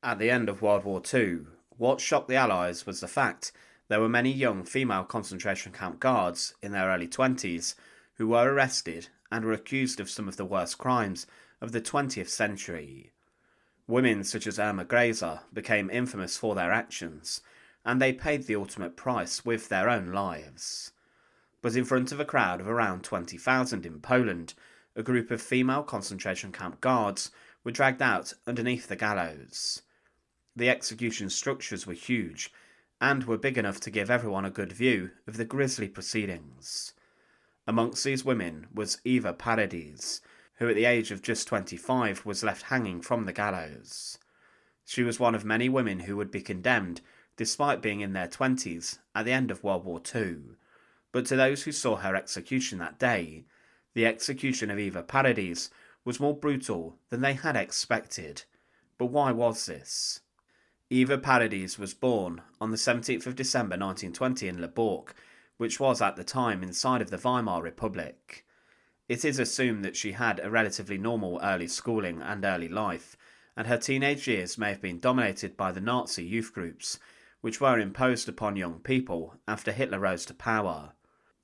At the end of World War II, what shocked the Allies was the fact there were many young female concentration camp guards in their early 20s who were arrested and were accused of some of the worst crimes of the 20th century. Women such as Irma Grazer became infamous for their actions, and they paid the ultimate price with their own lives. But in front of a crowd of around 20,000 in Poland, a group of female concentration camp guards were dragged out underneath the gallows. The execution structures were huge, and were big enough to give everyone a good view of the grisly proceedings. Amongst these women was Ewa Paradies, who at the age of just 25 was left hanging from the gallows. She was one of many women who would be condemned, despite being in their 20s, at the end of World War II. But to those who saw her execution that day, the execution of Ewa Paradies was more brutal than they had expected. But why was this? Ewa Paradies was born on the 17th of December 1920 in Leborg, which was at the time inside of the Weimar Republic. It is assumed that she had a relatively normal early schooling and early life, and her teenage years may have been dominated by the Nazi youth groups, which were imposed upon young people after Hitler rose to power.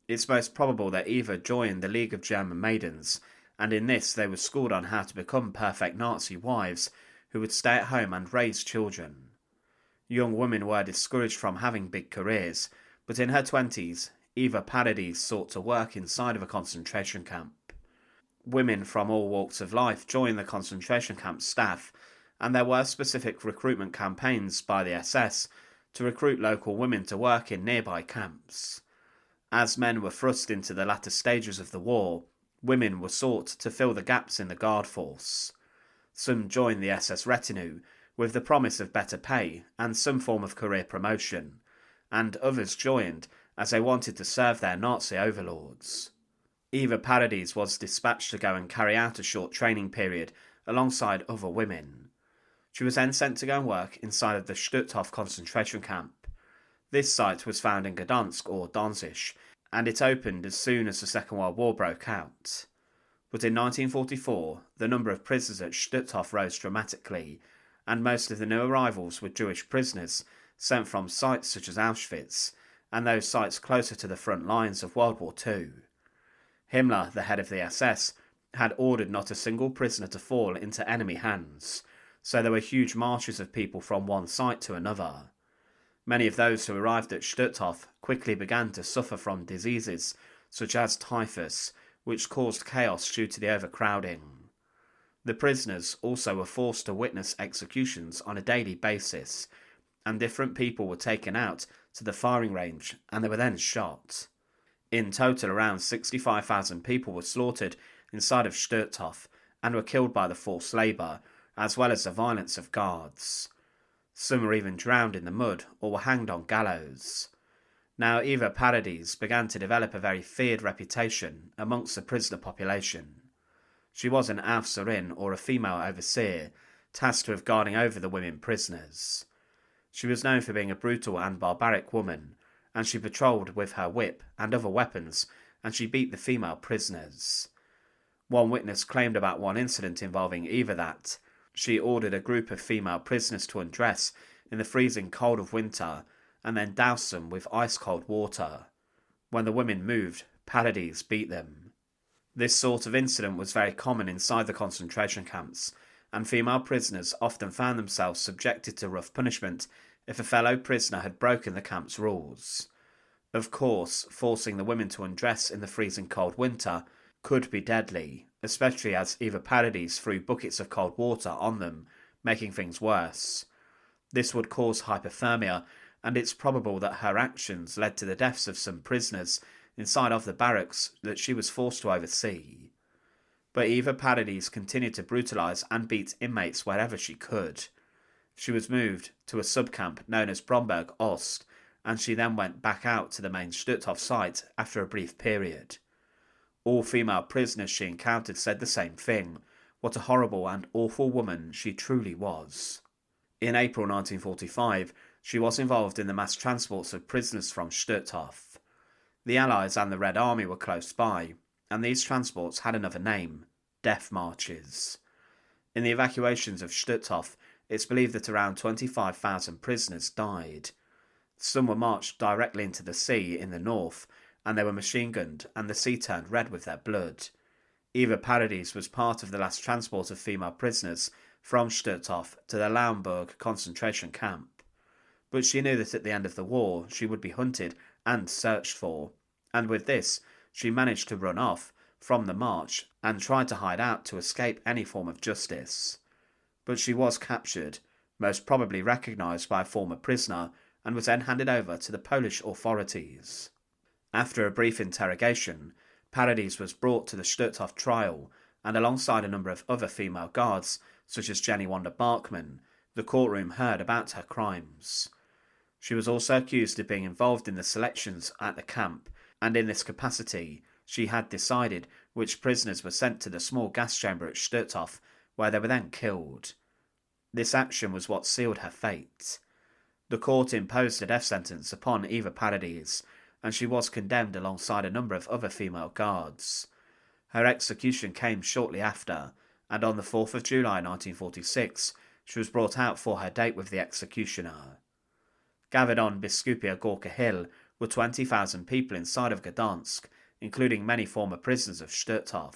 It's most probable that Ewa joined the League of German Maidens, and in this they were schooled on how to become perfect Nazi wives who would stay at home and raise children. Young women were discouraged from having big careers, but in her 20s, Ewa Paradies sought to work inside of a concentration camp. Women from all walks of life joined the concentration camp staff, and there were specific recruitment campaigns by the SS to recruit local women to work in nearby camps. As men were thrust into the latter stages of the war, women were sought to fill the gaps in the guard force. Some joined the SS retinue with the promise of better pay and some form of career promotion, and others joined as they wanted to serve their Nazi overlords. Ewa Paradies was dispatched to go and carry out a short training period alongside other women. She was then sent to go and work inside of the Stutthof Concentration Camp. This site was found in Gdansk or Danzig, and it opened as soon as the Second World War broke out. But in 1944, the number of prisoners at Stutthof rose dramatically, and most of the new arrivals were Jewish prisoners sent from sites such as Auschwitz, and those sites closer to the front lines of World War II. Himmler, the head of the SS, had ordered not a single prisoner to fall into enemy hands, so there were huge marches of people from one site to another. Many of those who arrived at Stutthof quickly began to suffer from diseases such as typhus, which caused chaos due to the overcrowding. The prisoners also were forced to witness executions on a daily basis, and different people were taken out to the firing range and they were then shot. In total, around 65,000 people were slaughtered inside of Stutthof and were killed by the forced labour, as well as the violence of guards. Some were even drowned in the mud or were hanged on gallows. Now, Ewa Paradies began to develop a very feared reputation amongst the prisoner population. She was an Aufseherin, or a female overseer, tasked with guarding over the women prisoners. She was known for being a brutal and barbaric woman, and she patrolled with her whip and other weapons, and she beat the female prisoners. One witness claimed about one incident involving Ewa that she ordered a group of female prisoners to undress in the freezing cold of winter and then douse them with ice-cold water. When the women moved, Paradies beat them. This sort of incident was very common inside the concentration camps, and female prisoners often found themselves subjected to rough punishment if a fellow prisoner had broken the camp's rules. Of course, forcing the women to undress in the freezing cold winter could be deadly, especially as Ewa Paradies threw buckets of cold water on them, making things worse. This would cause hypothermia, and it's probable that her actions led to the deaths of some prisoners inside of the barracks that she was forced to oversee. But Ewa Paradies continued to brutalise and beat inmates wherever she could. She was moved to a subcamp known as Bromberg Ost, and she then went back out to the main Stutthof site after a brief period. All female prisoners she encountered said the same thing: what a horrible and awful woman she truly was. In April 1945, she was involved in the mass transports of prisoners from Stutthof. The Allies and the Red Army were close by, and these transports had another name: death marches. In the evacuations of Stutthof, it's believed that around 25,000 prisoners died. Some were marched directly into the sea in the north, and they were machine gunned, and the sea turned red with their blood. Ewa Paradies was part of the last transport of female prisoners from Stutthof to the Stutthof Concentration Camp. But she knew that at the end of the war she would be hunted and searched for, and with this she managed to run off from the march and tried to hide out to escape any form of justice. But she was captured, most probably recognised by a former prisoner, and was then handed over to the Polish authorities. After a brief interrogation, Paradies was brought to the Stutthof trial, and alongside a number of other female guards, such as Jenny Wanda Bachmann, the courtroom heard about her crimes. She was also accused of being involved in the selections at the camp, and in this capacity she had decided which prisoners were sent to the small gas chamber at Stutthof, where they were then killed. This action was what sealed her fate. The court imposed a death sentence upon Ewa Paradies, and she was condemned alongside a number of other female guards. Her execution came shortly after, and on the 4th of July 1946 she was brought out for her date with the executioner. Gathered on Biskupia Gorka Hill were 20,000 people inside of Gdansk, including many former prisoners of Stutthof.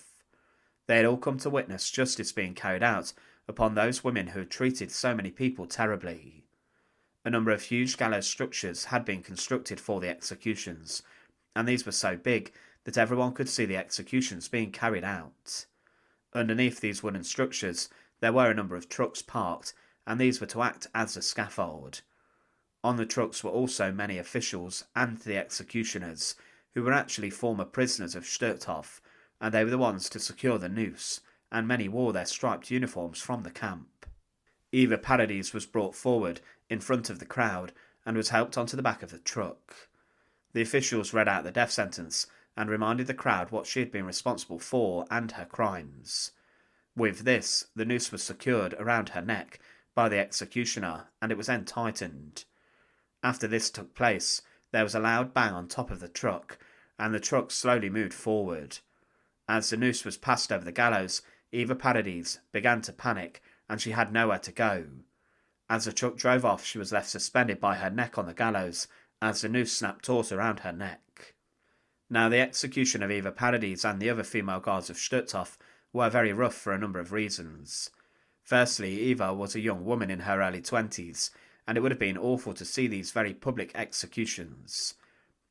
They had all come to witness justice being carried out upon those women who had treated so many people terribly. A number of huge gallows structures had been constructed for the executions, and these were so big that everyone could see the executions being carried out. Underneath these wooden structures there were a number of trucks parked, and these were to act as a scaffold. On the trucks were also many officials and the executioners, who were actually former prisoners of Stutthof, and they were the ones to secure the noose, and many wore their striped uniforms from the camp. Ewa Paradies was brought forward in front of the crowd and was helped onto the back of the truck. The officials read out the death sentence and reminded the crowd what she had been responsible for and her crimes. With this, the noose was secured around her neck by the executioner, and it was then tightened. After this took place, there was a loud bang on top of the truck, and the truck slowly moved forward. As the noose was passed over the gallows, Ewa Paradies began to panic, and she had nowhere to go. As the truck drove off, she was left suspended by her neck on the gallows, as the noose snapped taut around her neck. Now, the execution of Ewa Paradies and the other female guards of Stutthof were very rough for a number of reasons. Firstly, Ewa was a young woman in her early 20s, and it would have been awful to see these very public executions.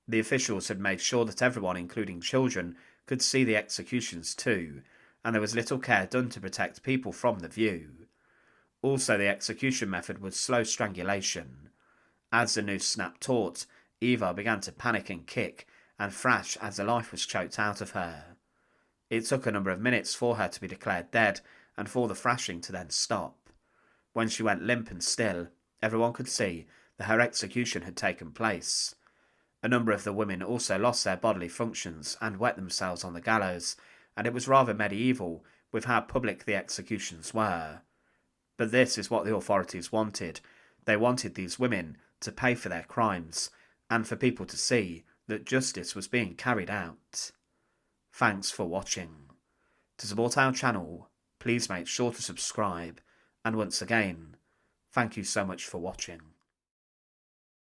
The officials had made sure that everyone, including children, could see the executions too, and there was little care done to protect people from the view. Also, the execution method was slow strangulation. As the noose snapped taut, Ewa began to panic and kick, and thrash as the life was choked out of her. It took a number of minutes for her to be declared dead, and for the thrashing to then stop. When she went limp and still, everyone could see that her execution had taken place. A number of the women also lost their bodily functions and wet themselves on the gallows, and it was rather medieval with how public the executions were. But this is what the authorities wanted. They wanted these women to pay for their crimes, and for people to see that justice was being carried out. Thanks for watching. To support our channel, please make sure to subscribe, and once again, thank you so much for watching.